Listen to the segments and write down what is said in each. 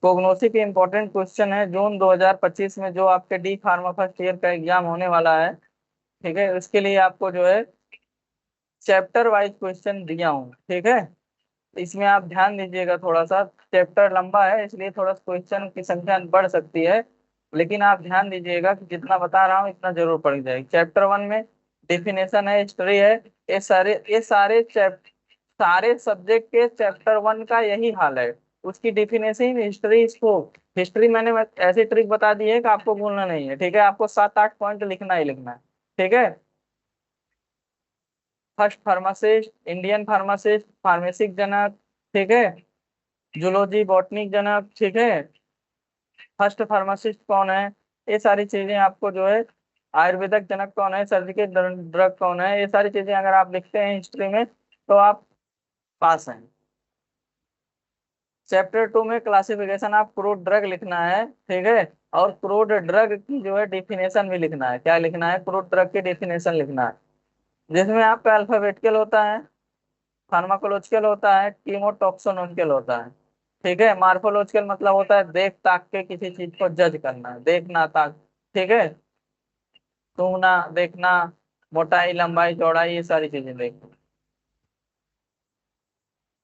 कोगनोसी के important question है जून 2025 में जो आपके डी फार्मा फर्स्ट ईयर का एग्जाम होने वाला है। ठीक है, उसके लिए आपको जो है चैप्टर वाइज क्वेश्चन दिया हूँ। ठीक है, इसमें आप ध्यान दीजिएगा, थोड़ा सा चैप्टर लंबा है इसलिए थोड़ा क्वेश्चन की संख्या बढ़ सकती है, लेकिन आप ध्यान दीजिएगा कि जितना बता रहा हूँ इतना जरूर पढ़ जाएगी। चैप्टर वन में डिफिनेशन है, हिस्ट्री है। ये सारे सब्जेक्ट के चैप्टर वन का यही हाल है, उसकी डिफिनेशन हिस्ट्री। इसको हिस्ट्री मैंने ऐसी ट्रिक बता दी है कि आपको भूलना नहीं है। ठीक है, आपको 7-8 पॉइंट लिखना ही लिखना है। ठीक है, फर्स्ट फार्मासिस्ट, इंडियन फार्मासिस्ट, फार्मेसिक जनक। ठीक है, जूलॉजी बॉटनिक जनक। ठीक है, फर्स्ट फार्मासिस्ट कौन है, ये सारी चीजें आपको जो है, आयुर्वेदक जनक कौन है, सर्जिकल ड्रग कौन है, ये सारी चीजें अगर आप लिखते हैं हिस्ट्री में तो आप पास हैं। चैप्टर टू में क्लासिफिकेशन ऑफ क्रूड ड्रग लिखना है। ठीक है, और क्रूड ड्रग की जो है डिफिनेशन भी लिखना है। क्या लिखना है, क्रूड ड्रग की डिफिनेशन लिखना है, जिसमें आपका अल्फाबेटिकल होता है, फार्माकोलॉजिकल होता है, कीमोटॉक्सोनॉमिकल होता है। ठीक है, मार्फोलॉजिकल मतलब होता है देख ताक के किसी चीज को जज करना, देखना ताक। ठीक है, सूंघना, देखना, मोटाई, लंबाई, चौड़ाई, ये सारी चीजें देखना।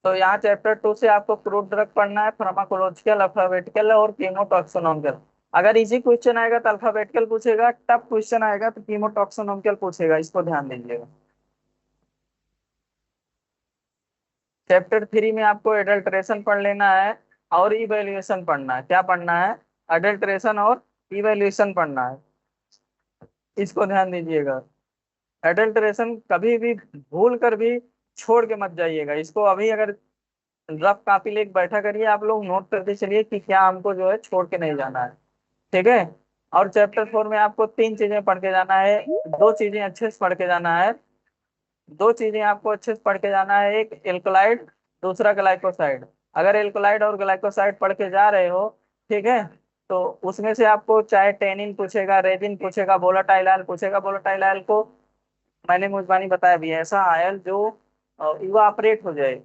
तो यहाँ चैप्टर टू से आपको क्रूड ड्रग पढ़ना है, फार्माकोलॉजिकल, अल्फाबेटिकल और कीमोटॉक्सोनॉमिकल। अगर इजी क्वेश्चन आएगा तो अल्फाबेटिकल पूछेगा, टफ क्वेश्चन आएगा तो कीमोटॉक्सोनॉमिकल पूछेगा, इसको ध्यान दीजिएगा। चैप्टर थ्री में आपको एडल्ट्रेशन पढ़ लेना है और इवेल्युएशन पढ़ना है। क्या पढ़ना है, एडल्ट्रेशन और इवेल्युएशन पढ़ना है, इसको ध्यान दीजिएगा। एडल्ट्रेशन कभी भी भूल कर भी छोड़ के मत जाइएगा इसको। अभी अगर रफ कॉपी लेके बैठा करिए, आप लोग नोट करते चलिए कि क्या हमको जो है छोड़ के नहीं जाना है। ठीक है, और चैप्टर फोर में आपको 3 चीजें पढ़ के जाना है, 2 चीजें अच्छे से पढ़ के जाना है। 2 चीजें आपको अच्छे से पढ़ के जाना है, एक एल्कोलाइड, दूसरा ग्लाइकोसाइड। अगर एल्कोलाइड और ग्लाइकोसाइड पढ़ के जा रहे हो, ठीक है, तो उसमें से आपको चाहे टेनिन पूछेगा, रेजिन पूछेगा, वोलाटाइल आयल पूछेगा। वोलाटाइल आयल को मैंने मुझबानी बताया भी है, ऐसा आयल जो इवापरेट हो जाए,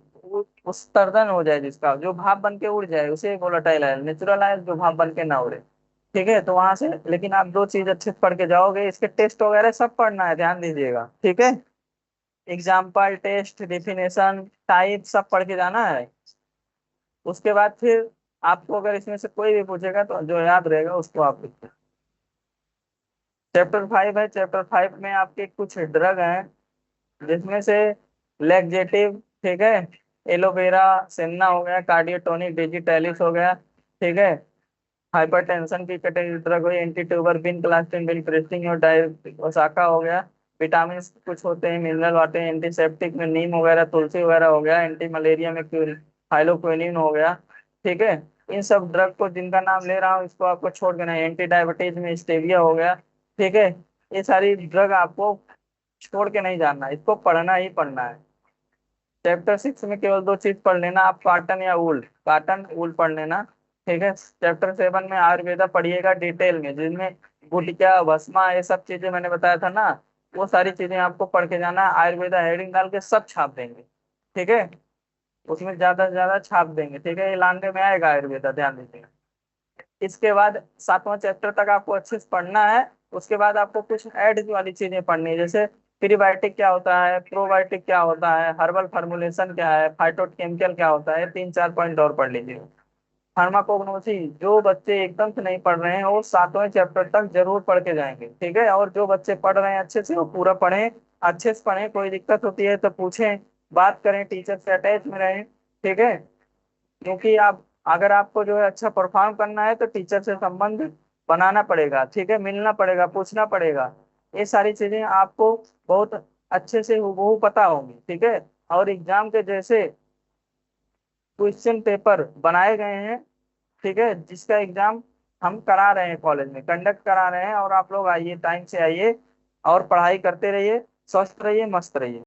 उस तर्दन हो जाए, जिसका जो भाप बन के उड़ जाए, उसे वोलाटाइल आयल। नेचुरल आयल जो भाप बन के ना उड़े। ठीक है, तो वहां से लेकिन आप 2 चीज अच्छे से पढ़ के जाओगे, इसके टेस्ट वगैरह सब पढ़ना है, ध्यान दीजिएगा। ठीक है, एग्जाम्पल, टेस्ट, डिफिनेशन, टाइप सब पढ़ के जाना है। उसके बाद फिर आपको अगर इसमें से कोई भी पूछेगा तो जो याद रहेगा उसको आप लिखते। चैप्टर फाइव है, चैप्टर फाइव में आपके कुछ ड्रग हैं, जिसमें से लेक्जेटिव। ठीक है, एलोवेरा, सेन्ना हो गया, कार्डियोटोनिक डिजिटैलिस हो गया। ठीक है, हाइपरटेंशन की कैटेगरी ड्रग हुई, एंटी ट्यूबर बिन क्लास्टिन बिन प्रेस्टिंग और डायोसाका हो गया। विटामिन कुछ होते हैं, मिनरल वाटे हैं, एंटीसेप्टिक में नीम वगैरह, तुलसी वगैरह हो गया। एंटी मलेरिया में हाइलोक्विनिन हो गया। ठीक है, इन सब ड्रग को जिनका नाम ले रहा हूँ इसको आपको छोड़ देना है। एंटी डायबिटीज में स्टेविया हो गया। ठीक है, ये सारी ड्रग आपको छोड़ के नहीं जाना, इसको पढ़ना ही पढ़ना है। चैप्टर सिक्स में केवल 2 चीज पढ़ लेना आप, कॉटन या वूल, कॉटन वूल पढ़ लेना। ठीक है, चैप्टर सेवन में आयुर्वेदा पढ़िएगा डिटेल में, जिनमें गुटिका, भस्मा, ये सब चीजें मैंने बताया था ना, वो सारी चीजें आपको पढ़ के जाना है। आयुर्वेदा हेडिंग डाल के सब छाप देंगे। ठीक है, उसमें ज्यादा से ज्यादा छाप देंगे। ठीक है, ये लाने में आएगा आयुर्वेदा, ध्यान दीजिएगा। इसके बाद 7वां चैप्टर तक आपको अच्छे से पढ़ना है। उसके बाद आपको कुछ ऐड वाली चीजें पढ़नी है, जैसे प्रीबायोटिक क्या होता है, प्रोबायोटिक क्या होता है, हर्बल फार्मुलेशन क्या है, फाइटोकेमिकल क्या होता है, 3-4 पॉइंट और पढ़ लीजिए। फार्माकोग्नोसी जो बच्चे एकदम से नहीं पढ़ रहे हैं वो 7वें चैप्टर तक जरूर पढ़ के जाएंगे। ठीक है, और जो बच्चे पढ़ रहे हैं अच्छे से वो पूरा पढ़ें, अच्छे से पढ़ें। कोई दिक्कत होती है तो पूछें, बात करें, टीचर से अटैच में रहें। ठीक है, क्योंकि आप अगर आपको जो है अच्छा परफॉर्म करना है तो टीचर से संबंध बनाना पड़ेगा। ठीक है, मिलना पड़ेगा, पूछना पड़ेगा, ये सारी चीजें आपको बहुत अच्छे से हूबहू पता होंगी। ठीक है, और एग्जाम के जैसे क्वेश्चन पेपर बनाए गए हैं। ठीक है, जिसका एग्जाम हम करा रहे हैं, कॉलेज में कंडक्ट करा रहे हैं, और आप लोग आइए, टाइम से आइए और पढ़ाई करते रहिए, स्वस्थ रहिए, मस्त रहिए।